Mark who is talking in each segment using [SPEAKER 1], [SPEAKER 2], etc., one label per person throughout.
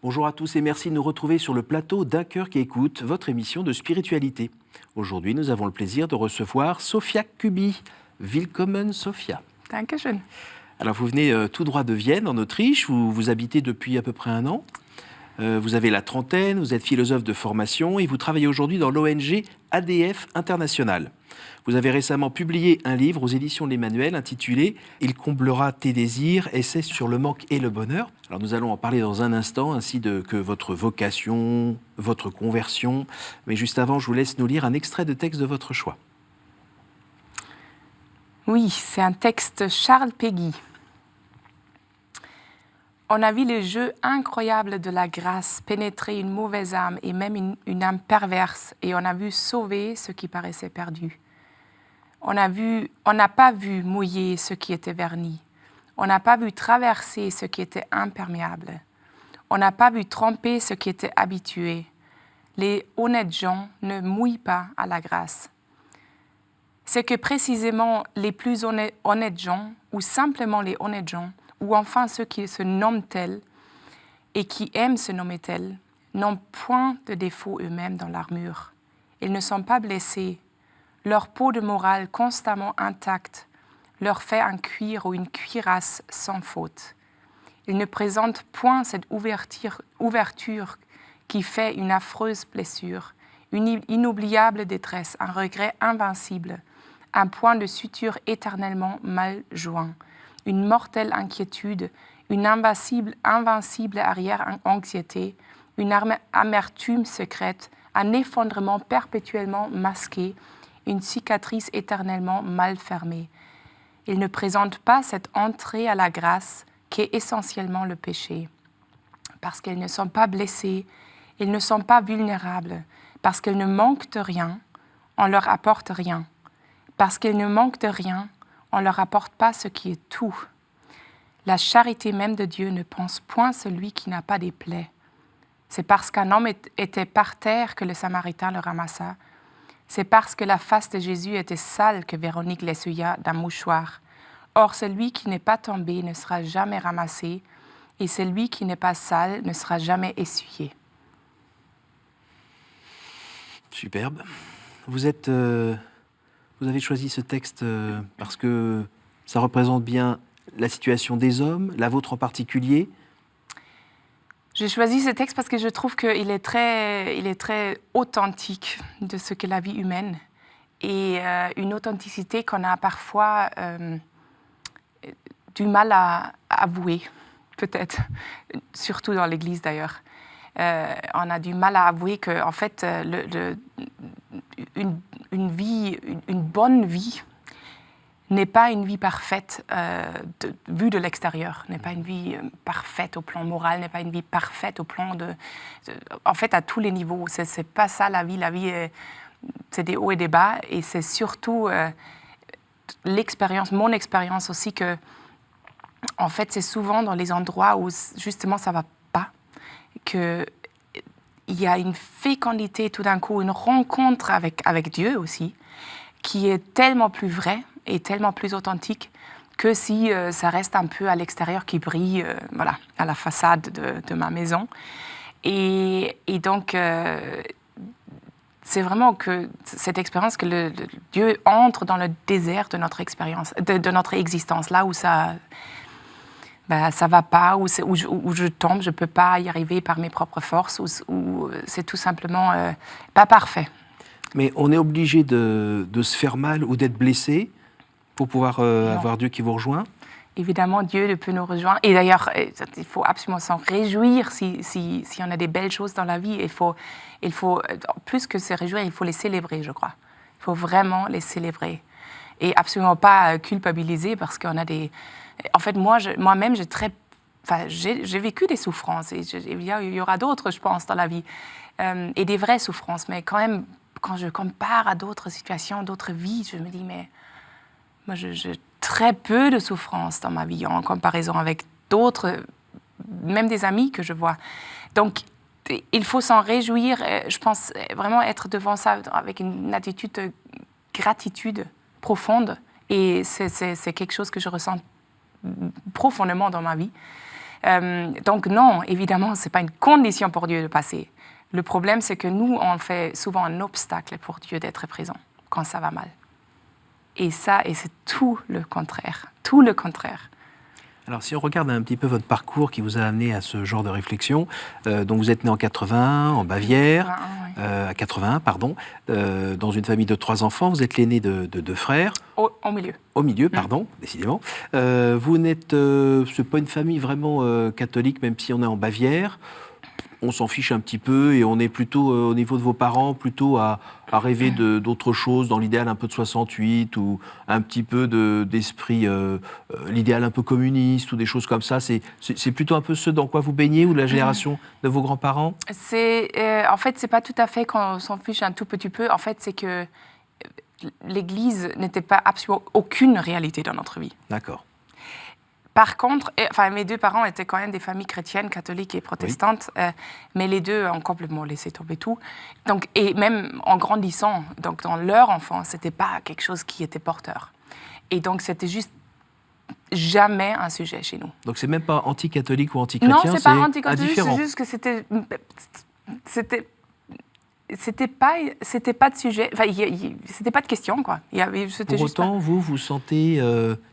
[SPEAKER 1] Bonjour à tous et merci de nous retrouver sur le plateau d'Un cœur qui écoute, votre émission de spiritualité. Aujourd'hui, nous avons le plaisir de recevoir Sophia Kubi. Willkommen, Sophia.
[SPEAKER 2] Dankeschön.
[SPEAKER 1] Alors, vous venez tout droit de Vienne, en Autriche, où vous habitez depuis à peu près 1 an. Vous avez la trentaine, vous êtes philosophe de formation et vous travaillez aujourd'hui dans l'ONG ADF International. Vous avez récemment publié un livre aux éditions de l'Emmanuel intitulé « Il comblera tes désirs, essai sur le manque et le bonheur ». Alors nous allons en parler dans un instant, ainsi que votre vocation, votre conversion. Mais juste avant, je vous laisse nous lire un extrait de texte de votre choix.
[SPEAKER 2] Oui, c'est un texte Charles Péguy. On a vu le jeu incroyable de la grâce pénétrer une mauvaise âme et même une âme perverse, et on a vu sauver ce qui paraissait perdu. On n'a pas vu mouiller ce qui était verni. On n'a pas vu traverser ce qui était imperméable. On n'a pas vu tromper ce qui était habitué. Les honnêtes gens ne mouillent pas à la grâce. C'est que précisément les plus honnêtes gens, ou simplement les honnêtes gens, ou enfin ceux qui se nomment tels et qui aiment se nommer tels, n'ont point de défaut eux-mêmes dans l'armure. Ils ne sont pas blessés. Leur peau de morale constamment intacte leur fait un cuir ou une cuirasse sans faute. Ils ne présentent point cette ouverture qui fait une affreuse blessure, une inoubliable détresse, un regret invincible, un point de suture éternellement mal joint, une mortelle inquiétude, une invincible arrière-anxiété, une amertume secrète, un effondrement perpétuellement masqué, une cicatrice éternellement mal fermée. Ils ne présentent pas cette entrée à la grâce qui est essentiellement le péché. Parce qu'ils ne sont pas blessés, ils ne sont pas vulnérables, parce qu'ils ne manquent de rien, on leur apporte rien. Parce qu'ils ne manquent de rien, on ne leur apporte pas ce qui est tout. La charité même de Dieu ne pense point celui qui n'a pas des plaies. C'est parce qu'un homme était par terre que le Samaritain le ramassa. C'est parce que la face de Jésus était sale que Véronique l'essuya d'un mouchoir. Or, celui qui n'est pas tombé ne sera jamais ramassé, et celui qui n'est pas sale ne sera jamais essuyé.
[SPEAKER 1] Superbe. Vous avez choisi ce texte parce que ça représente bien la situation des hommes, la vôtre en particulier.
[SPEAKER 2] J'ai choisi ce texte parce que je trouve qu'il est très authentique de ce qu'est la vie humaine et une authenticité qu'on a parfois du mal à avouer, peut-être, surtout dans l'Église d'ailleurs. On a du mal à avouer qu'en fait, une bonne vie n'est pas une vie parfaite vue de l'extérieur, n'est pas une vie parfaite au plan moral, n'est pas une vie parfaite au plan en fait, à tous les niveaux. C'est pas ça la vie. La vie, c'est des hauts et des bas, et c'est surtout mon expérience aussi que, en fait, c'est souvent dans les endroits où justement ça va pas qu'il y a une fécondité tout d'un coup, une rencontre avec Dieu aussi, qui est tellement plus vraie et tellement plus authentique que si ça reste un peu à l'extérieur qui brille, voilà, à la façade de ma maison. Et donc, c'est vraiment que cette expérience que Dieu entre dans le désert de notre expérience, de notre existence, là où ça va pas, où je tombe, je peux pas y arriver par mes propres forces, où c'est tout simplement pas parfait.
[SPEAKER 1] Mais on est obligé de se faire mal ou d'être blessé pour pouvoir avoir Dieu qui vous rejoint?
[SPEAKER 2] Évidemment, Dieu peut nous rejoindre. Et d'ailleurs, il faut absolument s'en réjouir si on a des belles choses dans la vie. Il faut, plus que se réjouir, il faut les célébrer, je crois. Il faut vraiment les célébrer. Et absolument pas culpabiliser parce qu'on a des... En fait, moi-même, j'ai vécu des souffrances. Et il y aura d'autres, je pense, dans la vie. Et des vraies souffrances. Mais quand même, quand je compare à d'autres situations, d'autres vies, je me dis, mais... Moi, j'ai très peu de souffrance dans ma vie en comparaison avec d'autres, même des amis que je vois. Donc, il faut s'en réjouir. Je pense vraiment être devant ça avec une attitude de gratitude profonde. Et c'est quelque chose que je ressens profondément dans ma vie. Donc non, évidemment, ce n'est pas une condition pour Dieu de passer. Le problème, c'est que nous, on fait souvent un obstacle pour Dieu d'être présent quand ça va mal. Et ça, c'est tout le contraire. Tout le contraire.
[SPEAKER 1] Alors, si on regarde un petit peu votre parcours qui vous a amené à ce genre de réflexion, donc vous êtes né en 81, en Bavière, 81, oui. À 81, pardon, dans une famille de 3 enfants, vous êtes l'aîné de 2 frères.
[SPEAKER 2] Au milieu.
[SPEAKER 1] Au milieu, pardon, décidément. Vous n'êtes, c'est pas une famille vraiment catholique, même si on est en Bavière. On s'en fiche un petit peu et on est plutôt, au niveau de vos parents, plutôt à rêver d'autres choses, dans l'idéal un peu de 68 ou un petit peu d'esprit, l'idéal un peu communiste ou des choses comme ça. C'est plutôt un peu ce dans quoi vous baignez ou la génération de vos grands-parents?
[SPEAKER 2] En fait, c'est pas tout à fait qu'on s'en fiche un tout petit peu. En fait, c'est que l'Église n'était pas absolument aucune réalité dans notre vie.
[SPEAKER 1] D'accord.
[SPEAKER 2] Par contre, mes 2 parents étaient quand même des familles chrétiennes, catholiques et protestantes, oui. Mais les 2 ont complètement laissé tomber tout. Donc, et même en grandissant, donc dans leur enfance, c'était pas quelque chose qui était porteur. Et donc, c'était juste jamais un sujet chez nous.
[SPEAKER 1] Donc, c'est même pas anti-catholique ou anti-chrétien?
[SPEAKER 2] Non, c'est pas anti-catholique, c'est juste que c'était pas de sujet, enfin, c'était pas de question, quoi.
[SPEAKER 1] Pour autant, vous sentez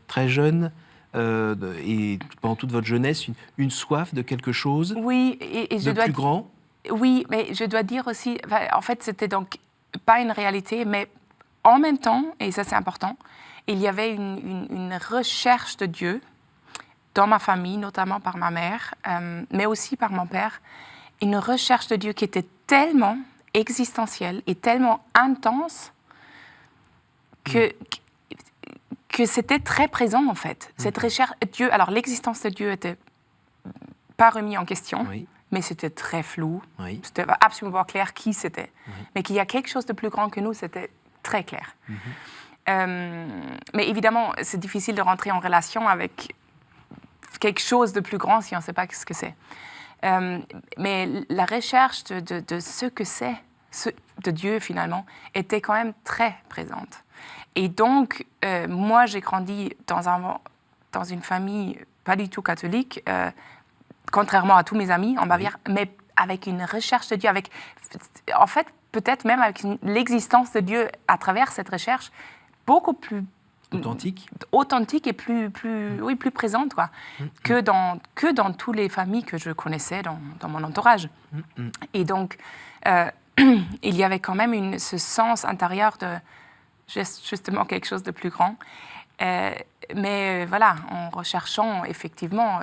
[SPEAKER 1] très jeune, et pendant toute votre jeunesse, une soif de quelque chose,
[SPEAKER 2] oui, et je dois
[SPEAKER 1] plus grand?
[SPEAKER 2] Oui, mais je dois dire aussi, en fait, c'était donc pas une réalité, mais en même temps, et ça c'est important, il y avait une recherche de Dieu dans ma famille, notamment par ma mère, mais aussi par mon père, une recherche de Dieu qui était tellement existentielle et tellement intense que c'était très présent, en fait. Cette recherche, Dieu, alors l'existence de Dieu n'était pas remise en question, oui. Mais c'était très flou. Oui. C'était absolument pas clair qui c'était. Oui. Mais qu'il y a quelque chose de plus grand que nous, c'était très clair. Mais évidemment, c'est difficile de rentrer en relation avec quelque chose de plus grand si on ne sait pas ce que c'est. Mais la recherche de ce que c'est, de Dieu finalement, était quand même très présente. Et donc, moi, j'ai grandi dans une famille pas du tout catholique, contrairement à tous mes amis en Bavière, oui. Mais avec une recherche de Dieu, en fait, peut-être même avec l'existence de Dieu à travers cette recherche, beaucoup plus authentique et plus présente, quoi, que dans toutes les familles que je connaissais dans mon entourage. Et donc, il y avait quand même ce sens intérieur de justement quelque chose de plus grand. Mais voilà, en recherchant effectivement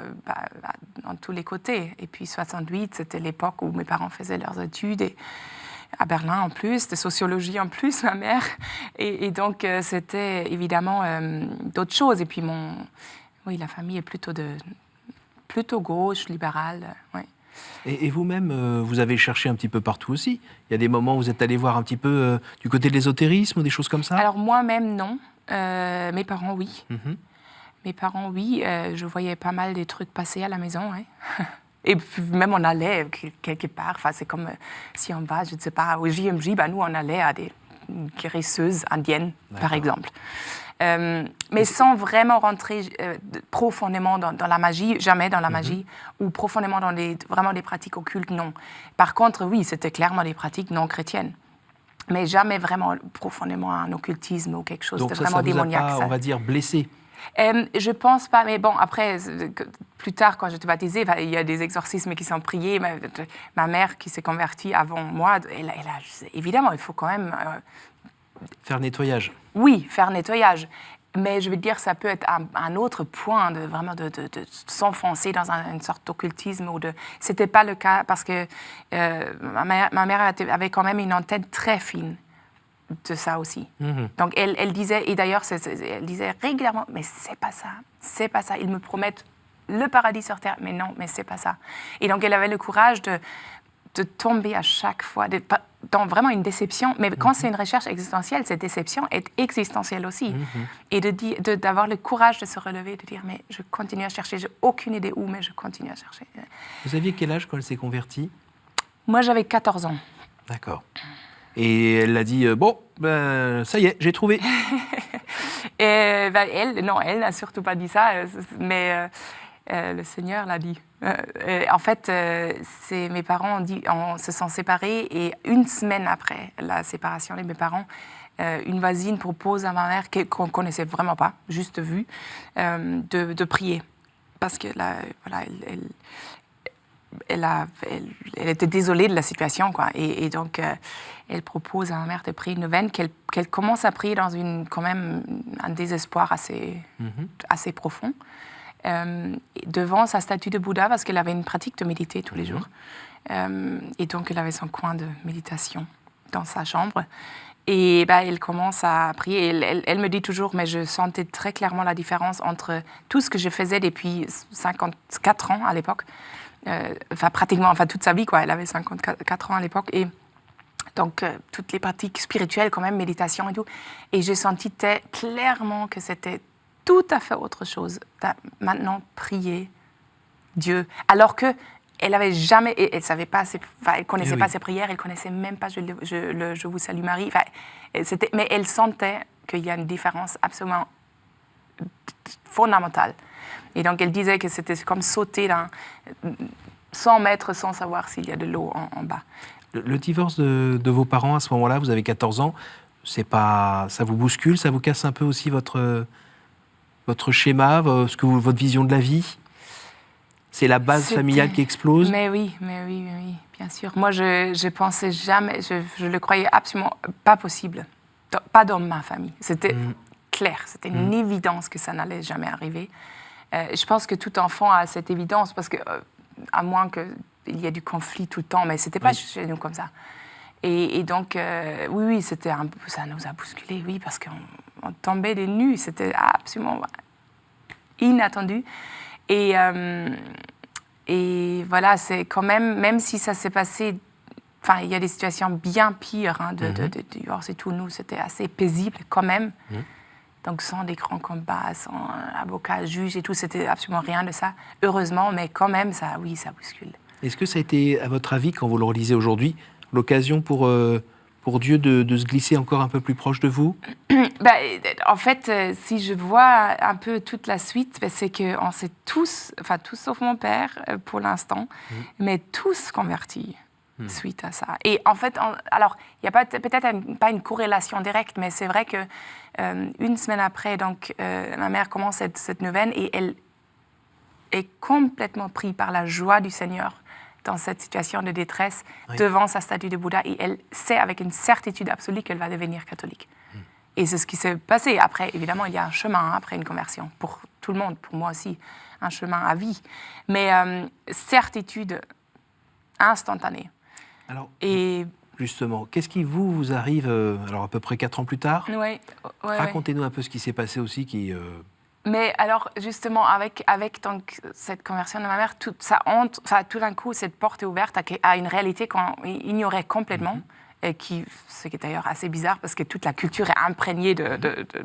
[SPEAKER 2] dans tous les côtés. Et puis 68, c'était l'époque où mes parents faisaient leurs études, et à Berlin en plus, de sociologie en plus, ma mère. Et donc c'était évidemment d'autres choses. Et puis la famille est plutôt gauche, libérale. Ouais.
[SPEAKER 1] Et vous-même, vous avez cherché un petit peu partout aussi. Il y a des moments où vous êtes allé voir un petit peu du côté de l'ésotérisme ou des choses comme ça? Alors
[SPEAKER 2] moi-même, non. Mes parents, oui. Mes parents, oui. Je voyais pas mal des trucs passer à la maison. Ouais. Et puis, même on allait quelque part. Enfin, c'est comme si on va, je ne sais pas, au JMJ, nous, on allait à des guérisseuses indiennes, par exemple. Mais sans vraiment rentrer profondément dans la magie, jamais dans la magie, ou profondément dans vraiment des pratiques occultes, non. Par contre, oui, c'était clairement des pratiques non chrétiennes. Mais jamais vraiment profondément un occultisme ou quelque chose de vraiment démoniaque.
[SPEAKER 1] Donc ça, on va dire, blessé?
[SPEAKER 2] Je pense pas, mais bon, après, plus tard, quand j'étais baptisée, il y a des exorcismes qui sont priés. Ma mère, qui s'est convertie avant moi, elle a, évidemment, il faut quand même...
[SPEAKER 1] faire nettoyage.
[SPEAKER 2] Oui, faire nettoyage. Mais je veux dire, ça peut être un autre point de s'enfoncer dans une sorte d'occultisme. C'était pas le cas parce que ma mère avait quand même une antenne très fine de ça aussi. Donc elle disait, et d'ailleurs elle disait régulièrement, mais c'est pas ça, ils me promettent le paradis sur terre, mais non, mais c'est pas ça. Et donc elle avait le courage de tomber à chaque fois dans vraiment une déception. Mais quand c'est une recherche existentielle, cette déception est existentielle aussi. Et d'avoir le courage de se relever, de dire, mais je continue à chercher, j'ai aucune idée où, mais je continue à chercher.
[SPEAKER 1] Vous aviez quel âge quand elle s'est convertie?
[SPEAKER 2] Moi, j'avais 14 ans.
[SPEAKER 1] D'accord. Et elle a dit, ça y est, j'ai trouvé.
[SPEAKER 2] Elle n'a surtout pas dit ça, mais le Seigneur l'a dit. En fait, mes parents se sont séparés et une semaine après la séparation de mes parents, une voisine propose à ma mère, qu'on ne connaissait vraiment pas, juste vue, de prier. Parce que là, voilà, elle était désolée de la situation, quoi. Et donc, elle propose à ma mère de prier une neuvaine qu'elle commence à prier dans quand même un désespoir assez profond. Devant sa statue de Bouddha, parce qu'elle avait une pratique de méditer tous les jours. Et donc, elle avait son coin de méditation dans sa chambre. Et elle commence à prier. Elle me dit toujours, mais je sentais très clairement la différence entre tout ce que je faisais depuis 54 ans à l'époque, pratiquement toute sa vie, quoi. Elle avait 54 ans à l'époque. Et donc, toutes les pratiques spirituelles, quand même, méditation et tout. Et j'ai senti clairement que c'était tout à fait autre chose. Maintenant, prier Dieu. Alors que elle avait jamais, elle savait pas, elle connaissait pas ses prières, elle connaissait même pas je vous salue Marie. Mais elle sentait qu'il y a une différence absolument fondamentale. Et donc elle disait que c'était comme sauter dans 100 mètres sans savoir s'il y a de l'eau en bas.
[SPEAKER 1] Le divorce de vos parents à ce moment-là, vous avez 14 ans, ça vous bouscule, ça vous casse un peu aussi votre schéma, votre vision de la vie? C'est la base familiale qui explose?
[SPEAKER 2] Mais oui, bien sûr. Moi, je pensais jamais, je le croyais absolument pas possible. Pas dans ma famille. C'était clair, c'était une évidence que ça n'allait jamais arriver. Je pense que tout enfant a cette évidence, parce que, à moins qu'il y ait du conflit tout le temps, mais c'était pas chez nous comme ça. Et donc, oui, ça nous a bousculés, oui, parce qu'on tombait des nues. C'était absolument inattendu. Et voilà, c'est quand même si ça s'est passé, il y a des situations bien pires de divorce et tout. Nous, c'était assez paisible quand même. Donc, sans des grands combats, sans avocat, juge et tout, c'était absolument rien de ça. Heureusement, mais quand même, ça bouscule.
[SPEAKER 1] Est-ce que ça a été, à votre avis, quand vous le relisez aujourd'hui, l'occasion pour Dieu de se glisser encore un peu plus proche de vous?
[SPEAKER 2] En fait, si je vois un peu toute la suite, c'est qu'on s'est tous sauf mon père pour l'instant, mais tous convertis suite à ça. Et en fait, alors, il n'y a peut-être pas une corrélation directe, mais c'est vrai que une semaine après, donc, ma mère commence cette neuvaine et elle est complètement prise par la joie du Seigneur dans cette situation de détresse devant sa statue de Bouddha, et elle sait avec une certitude absolue qu'elle va devenir catholique. Et c'est ce qui s'est passé. Après, évidemment, il y a un chemin après une conversion, pour tout le monde, pour moi aussi, un chemin à vie. Mais certitude instantanée.
[SPEAKER 1] Alors, justement, qu'est-ce qui vous arrive, alors à peu près 4 ans plus tard? Racontez-nous un peu ce qui s'est passé aussi,
[SPEAKER 2] Mais alors, justement, avec donc, cette conversion de ma mère, tout d'un coup, cette porte est ouverte à une réalité qu'on ignorait complètement, ce qui est d'ailleurs assez bizarre, parce que toute la culture est imprégnée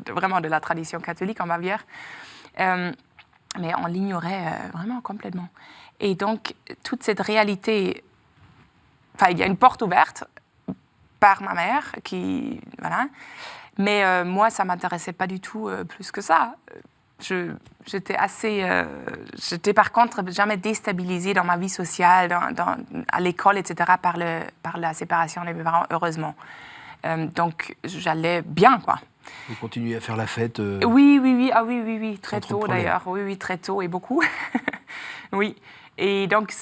[SPEAKER 2] vraiment de la tradition catholique en Bavière. Mais on l'ignorait vraiment complètement. Et donc, toute cette réalité, il y a une porte ouverte par ma mère, voilà. Mais moi, ça ne m'intéressait pas du tout plus que ça. J'étais par contre jamais déstabilisée dans ma vie sociale, à l'école, etc., par la séparation de mes parents, heureusement. Donc, j'allais bien, quoi.
[SPEAKER 1] Vous continuez à faire la fête?
[SPEAKER 2] Oui, très tôt d'ailleurs. Oui, très tôt et beaucoup. Oui. Et donc,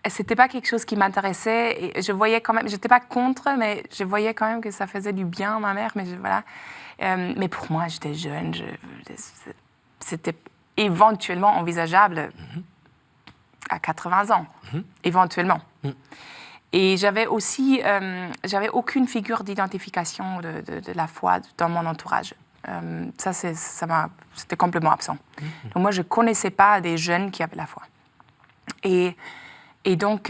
[SPEAKER 2] c'était pas quelque chose qui m'intéressait. Et je voyais quand même, j'étais pas contre, mais je voyais quand même que ça faisait du bien à ma mère. Mais voilà. Mais pour moi, j'étais jeune. C'était éventuellement envisageable à 80 ans, éventuellement. Et j'avais aussi, j'avais aucune figure d'identification de la foi dans mon entourage. C'était complètement absent. Donc moi, je ne connaissais pas des jeunes qui avaient la foi. Et donc,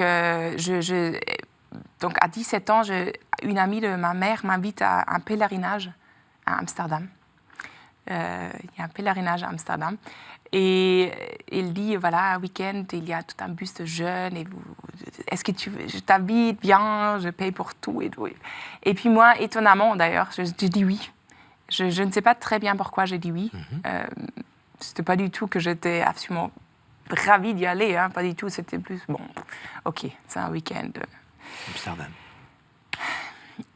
[SPEAKER 2] donc, à 17 ans, une amie de ma mère m'invite à un pèlerinage à Amsterdam. Il y a un pèlerinage à Amsterdam. Et il dit, voilà, un week-end, il y a tout un bus de jeunes. Est-ce que je t'invite bien, je paye pour tout et tout. Et puis moi, étonnamment d'ailleurs, je dis oui. Je ne sais pas très bien pourquoi j'ai dit oui. C'était pas du tout que j'étais absolument ravie d'y aller, hein, pas du tout. C'était plus, bon, ok, c'est un week-end.
[SPEAKER 1] Amsterdam.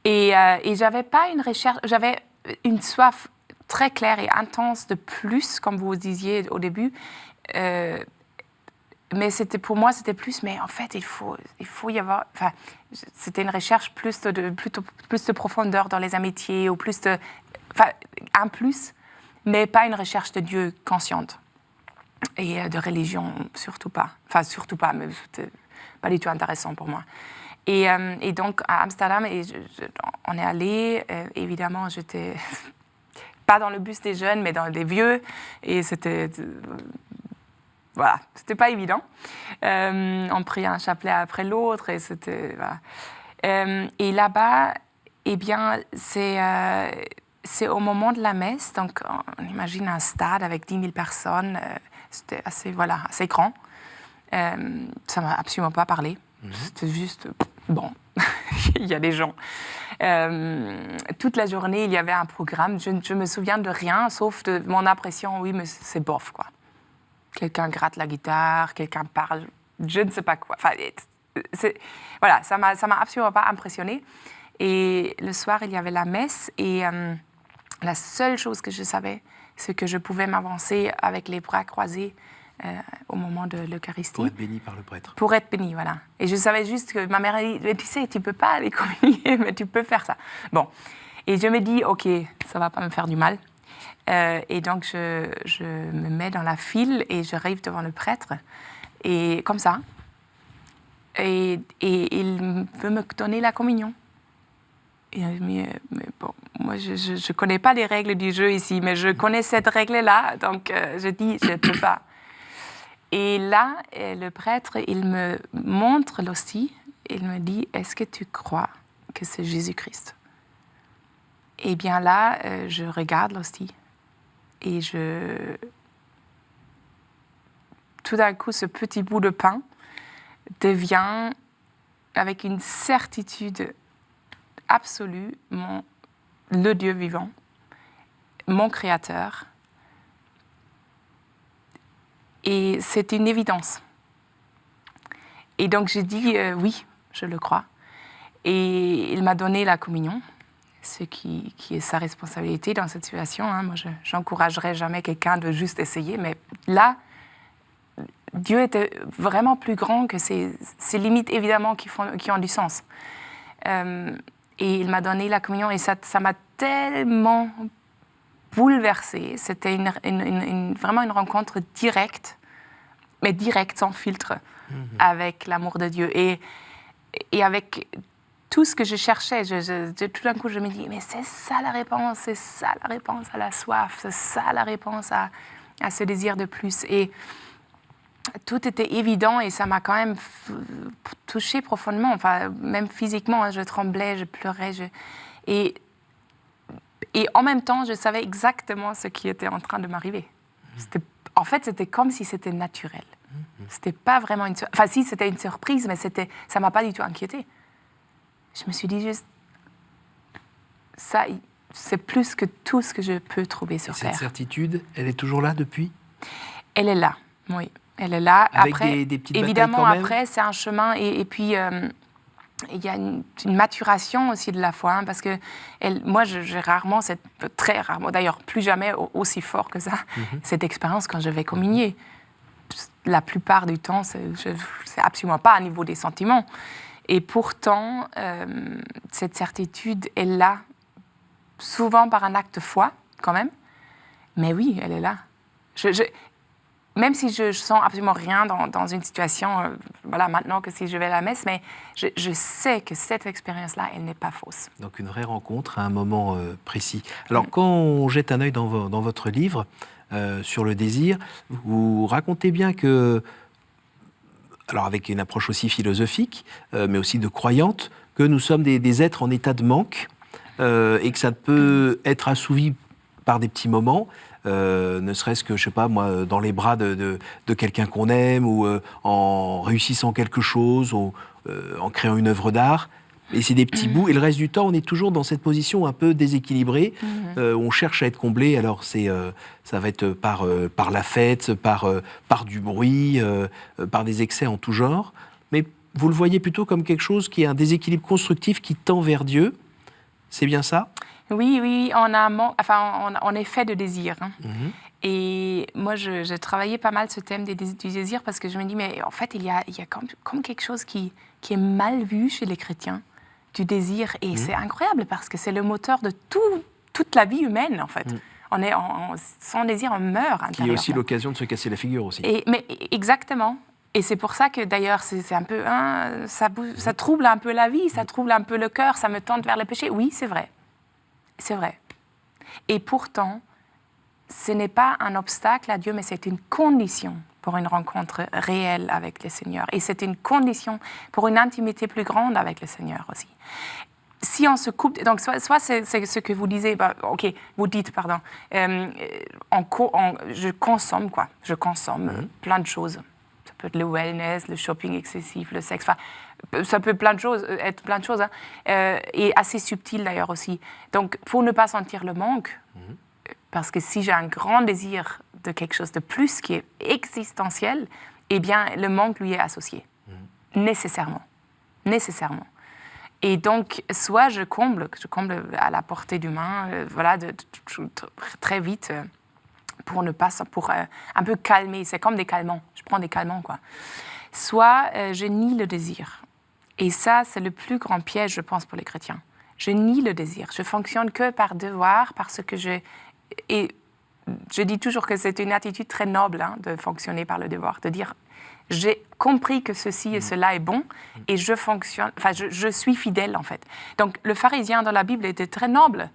[SPEAKER 2] Et j'avais pas une recherche, j'avais une soif très claire et intense de plus, comme vous disiez au début. Mais pour moi, c'était plus, mais en fait, il faut y avoir... Enfin, c'était une recherche plus de profondeur dans les amitiés, ou plus de... Enfin, un plus, mais pas une recherche de Dieu consciente. Et de religion, surtout pas. Enfin, surtout pas, mais c'était pas du tout intéressant pour moi. Et donc, à Amsterdam, on est allé. Évidemment, j'étais pas dans le bus des jeunes, mais dans les vieux. Et c'était... Voilà, c'était pas évident. On priait un chapelet après l'autre et c'était... Voilà. Et là-bas, eh bien, c'est au moment de la messe, donc on imagine un stade avec 10 000 personnes, c'était assez grand. Ça m'a absolument pas parlé. C'était juste, bon, il y a des gens. Toute la journée, il y avait un programme. Je me souviens de rien, sauf de mon impression, oui, mais c'est bof, quoi. Quelqu'un gratte la guitare, quelqu'un parle, je ne sais pas quoi. Enfin, voilà, ça m'a absolument pas impressionnée. Et le soir, il y avait la messe et la seule chose que je savais, c'est que je pouvais m'avancer avec les bras croisés au moment de l'Eucharistie.
[SPEAKER 1] Pour être béni par le prêtre.
[SPEAKER 2] Pour être béni, voilà. Et je savais juste que ma mère a dit, tu sais, tu peux pas aller communier, mais tu peux faire ça. Bon. Et je me dis, ok, ça va pas me faire du mal. Et donc, je me mets dans la file et j'arrive devant le prêtre, et comme ça. Et il veut me donner la communion. Mais bon, moi, je ne connais pas les règles du jeu ici, mais je connais cette règle-là, donc je dis, je ne peux pas. Et là, le prêtre, il me montre l'hostie, il me dit, est-ce que tu crois que c'est Jésus-Christ? Et bien là, je regarde l'hostie. Et tout d'un coup, ce petit bout de pain devient, avec une certitude absolue, le Dieu vivant, mon Créateur. Et c'est une évidence. Et donc j'ai dit oui, je le crois. Et il m'a donné la communion. Ce qui est sa responsabilité dans cette situation. Hein. Moi, je n'encouragerais jamais quelqu'un de juste essayer, mais là, Dieu était vraiment plus grand que ces limites, évidemment, qui ont du sens. Et il m'a donné la communion, et ça m'a tellement bouleversée. C'était vraiment une rencontre directe, mais directe, sans filtre, avec l'amour de Dieu. Et avec... tout ce que je cherchais, tout d'un coup, je me dis, mais c'est ça la réponse à la soif, c'est ça la réponse à ce désir de plus. Et tout était évident et ça m'a quand même touchée profondément, enfin, même physiquement, hein, je tremblais, je pleurais. Et en même temps, je savais exactement ce qui était en train de m'arriver. En fait, c'était comme si c'était naturel. C'était pas vraiment une surprise. Enfin, si, c'était une surprise, mais ça m'a pas du tout inquiétée. Je me suis dit juste, ça, c'est plus que tout ce que je peux trouver sur Terre.
[SPEAKER 1] Cette certitude, elle est toujours là depuis?
[SPEAKER 2] Elle est là, oui. Elle est là.
[SPEAKER 1] Avec
[SPEAKER 2] après,
[SPEAKER 1] des petites
[SPEAKER 2] évidemment,
[SPEAKER 1] batailles quand même.
[SPEAKER 2] après, c'est un chemin. Et puis, il y a une maturation aussi de la foi. Hein, parce que moi, j'ai rarement, très rarement, d'ailleurs, plus jamais aussi fort que ça, cette expérience quand je vais communier. La plupart du temps, c'est absolument pas à niveau des sentiments. Et pourtant, cette certitude est là, souvent par un acte de foi, quand même. Mais oui, elle est là. Même si je sens absolument rien dans une situation, voilà, maintenant que si je vais à la messe, mais je sais que cette expérience-là, elle n'est pas fausse.
[SPEAKER 1] Donc une vraie rencontre à un moment précis. Alors quand on jette un œil dans votre livre sur le désir, vous racontez bien que... alors avec une approche aussi philosophique, mais aussi de croyante, que nous sommes des êtres en état de manque, et que ça peut être assouvi par des petits moments, ne serait-ce que, je sais pas moi, dans les bras de quelqu'un qu'on aime, ou en réussissant quelque chose, ou en créant une œuvre d'art, Et c'est des petits bouts, et le reste du temps, on est toujours dans cette position un peu déséquilibrée. On cherche à être comblé, alors ça va être par la fête, par du bruit, par des excès en tout genre. Mais vous le voyez plutôt comme quelque chose qui est un déséquilibre constructif qui tend vers Dieu. C'est bien ça?
[SPEAKER 2] Oui, on est fait de désir. Hein. Et moi, je travaillais pas mal ce thème du désir parce que je me dis, mais en fait, il y a comme quelque chose qui est mal vu chez les chrétiens, du désir. Et c'est incroyable parce que c'est le moteur de toute la vie humaine, en fait. Sans désir, on meurt intérieurement.
[SPEAKER 1] Qui est aussi l'occasion de se casser la figure aussi.
[SPEAKER 2] Mais exactement. Et c'est pour ça que d'ailleurs, c'est un peu, ça trouble un peu la vie, ça trouble un peu le cœur, ça me tente vers le péché. Oui, c'est vrai. C'est vrai. Et pourtant, ce n'est pas un obstacle à Dieu, mais c'est une condition pour une rencontre réelle avec le Seigneur. Et c'est une condition pour une intimité plus grande avec le Seigneur aussi. Si on se coupe, donc soit c'est ce que vous disiez, vous dites, pardon, je consomme plein de choses. Ça peut être le wellness, le shopping excessif, le sexe, ça peut être plein de choses, hein, et assez subtil d'ailleurs aussi. Donc, pour ne pas sentir le manque, parce que si j'ai un grand désir de quelque chose de plus qui est existentiel, eh bien, le manque lui est associé, nécessairement. Et donc, soit je comble à la portée du main, très vite, pour un peu calmer. C'est comme des calmants. Je prends des calmants, quoi. Soit je nie le désir. Et ça, c'est le plus grand piège, je pense, pour les chrétiens. Je nie le désir. Je fonctionne que par devoir, parce que Et je dis toujours que c'est une attitude très noble, hein, de fonctionner par le devoir, de dire j'ai compris que ceci et cela est bon et je suis fidèle en fait. Donc le pharisien dans la Bible était très noble,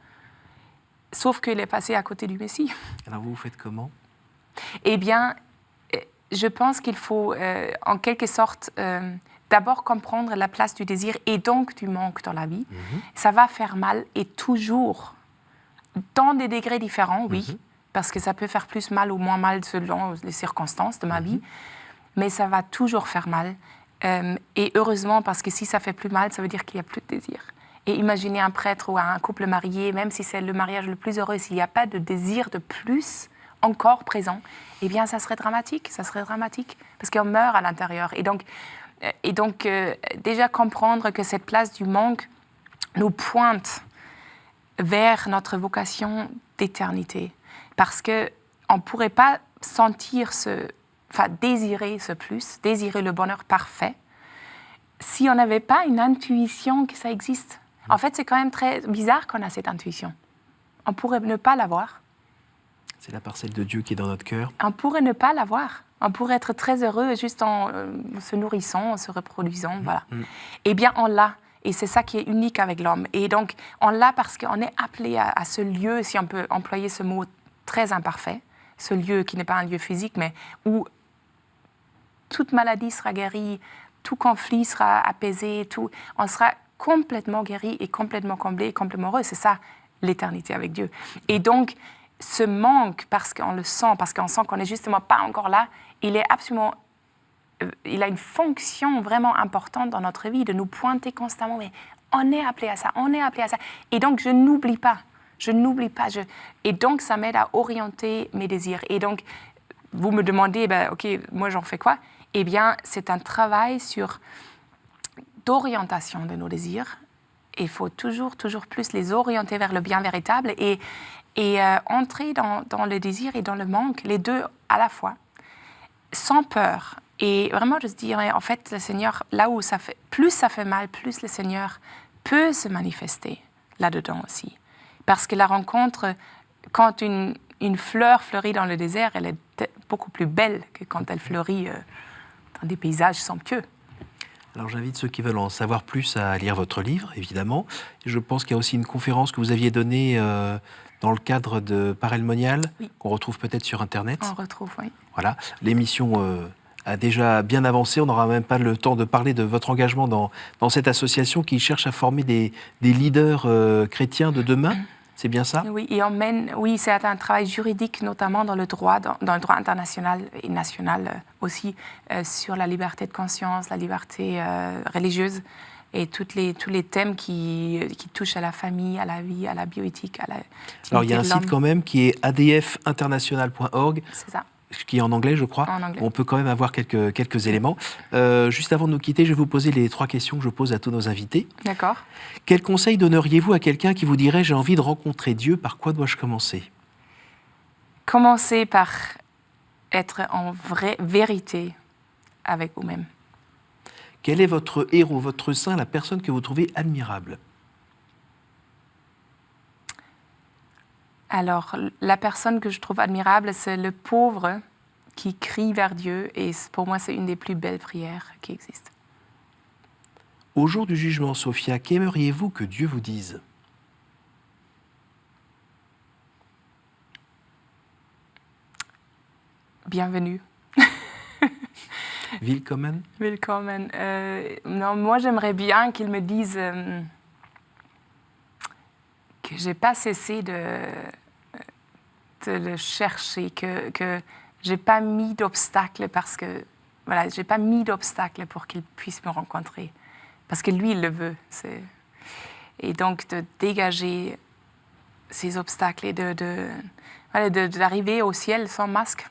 [SPEAKER 2] sauf qu'il est passé à côté du Messie.
[SPEAKER 1] Alors vous faites comment?
[SPEAKER 2] Eh bien, je pense qu'il faut en quelque sorte d'abord comprendre la place du désir et donc du manque dans la vie. Ça va faire mal et toujours, dans des degrés différents, oui, parce que ça peut faire plus mal ou moins mal selon les circonstances de ma vie, mais ça va toujours faire mal. Et heureusement, parce que si ça fait plus mal, ça veut dire qu'il n'y a plus de désir. Et imaginez un prêtre ou un couple marié, même si c'est le mariage le plus heureux, s'il n'y a pas de désir de plus encore présent, eh bien, ça serait dramatique, parce qu'on meurt à l'intérieur. Et donc, déjà comprendre que cette place du manque nous pointe vers notre vocation d'éternité. Parce qu'on ne pourrait pas désirer ce plus, désirer le bonheur parfait, si on n'avait pas une intuition que ça existe. En fait, c'est quand même très bizarre qu'on a cette intuition. On pourrait ne pas l'avoir.
[SPEAKER 1] C'est la parcelle de Dieu qui est dans notre cœur.
[SPEAKER 2] On pourrait ne pas l'avoir. On pourrait être très heureux juste en se nourrissant, en se reproduisant, voilà. Eh bien, on l'a. Et c'est ça qui est unique avec l'homme. Et donc, on l'a parce qu'on est appelé à ce lieu, si on peut employer ce mot très imparfait, ce lieu qui n'est pas un lieu physique, mais où toute maladie sera guérie, tout conflit sera apaisé, on sera complètement guéri et complètement comblé et complètement heureux. C'est ça, l'éternité avec Dieu. Et donc, ce manque, parce qu'on le sent, parce qu'on sent qu'on n'est justement pas encore là, il a une fonction vraiment importante dans notre vie, de nous pointer constamment, mais on est appelé à ça. Et donc, je n'oublie pas. Et donc, ça m'aide à orienter mes désirs. Et donc, vous me demandez, OK, moi, j'en fais quoi? Eh bien, c'est un travail d'orientation de nos désirs. Il faut toujours plus les orienter vers le bien véritable et entrer dans le désir et dans le manque, les deux à la fois, sans peur. Et vraiment, je dirais, en fait, le Seigneur, là où plus ça fait mal, plus le Seigneur peut se manifester là-dedans aussi. Parce que la rencontre, quand une fleur fleurit dans le désert, elle est beaucoup plus belle que quand elle fleurit dans des paysages somptueux.
[SPEAKER 1] Alors j'invite ceux qui veulent en savoir plus à lire votre livre, évidemment. Je pense qu'il y a aussi une conférence que vous aviez donnée dans le cadre de Parelmonial, qu'on retrouve peut-être sur Internet.
[SPEAKER 2] On retrouve, oui.
[SPEAKER 1] Voilà, l'émission a déjà bien avancé. On n'aura même pas le temps de parler de votre engagement dans cette association qui cherche à former des leaders chrétiens de demain. C'est bien ça?
[SPEAKER 2] Oui, et c'est un travail juridique, notamment dans le droit international et national aussi, sur la liberté de conscience, la liberté religieuse, et tous les thèmes qui touchent à la famille, à la vie, à la bioéthique, à la
[SPEAKER 1] Alors, il y a un
[SPEAKER 2] dignité de
[SPEAKER 1] site quand même qui est adfinternational.org,
[SPEAKER 2] C'est ça.
[SPEAKER 1] qui est en anglais, je crois.
[SPEAKER 2] En anglais.
[SPEAKER 1] On peut quand même avoir quelques éléments. Juste avant de nous quitter, je vais vous poser les 3 questions que je pose à tous nos invités.
[SPEAKER 2] D'accord.
[SPEAKER 1] Quel conseil donneriez-vous à quelqu'un qui vous dirait « j'ai envie de rencontrer Dieu, par quoi dois-je commencer ?»
[SPEAKER 2] Commencez par être en vraie vérité avec vous-même.
[SPEAKER 1] Quel est votre héros, votre saint, la personne que vous trouvez admirable?
[SPEAKER 2] Alors, la personne que je trouve admirable, c'est le pauvre qui crie vers Dieu. Et pour moi, c'est une des plus belles prières qui existent.
[SPEAKER 1] Au jour du jugement, Sophia, qu'aimeriez-vous que Dieu vous dise?
[SPEAKER 2] Bienvenue.
[SPEAKER 1] Willkommen?
[SPEAKER 2] Willkommen. Non, moi, j'aimerais bien qu'il me dise que j'ai pas cessé de le chercher, que j'ai pas mis d'obstacle parce que voilà, j'ai pas mis d'obstacle pour qu'il puisse me rencontrer, parce que lui, il le veut. Et donc de dégager ces obstacles et d'arriver au ciel sans masque.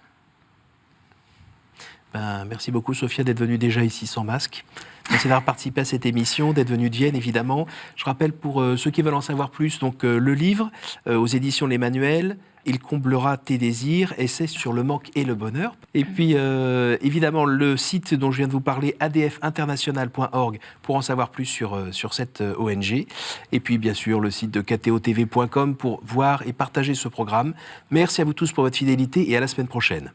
[SPEAKER 1] Merci beaucoup, Sophia, d'être venue déjà ici sans masque. Merci d'avoir participé à cette émission, d'être venue de Vienne, évidemment. Je rappelle pour ceux qui veulent en savoir plus, donc le livre aux éditions L'Emmanuel, Il comblera tes désirs, essai sur le manque et le bonheur. Et puis, évidemment, le site dont je viens de vous parler, adfinternational.org, pour en savoir plus sur cette ONG. Et puis, bien sûr, le site de ktotv.com pour voir et partager ce programme. Merci à vous tous pour votre fidélité et à la semaine prochaine.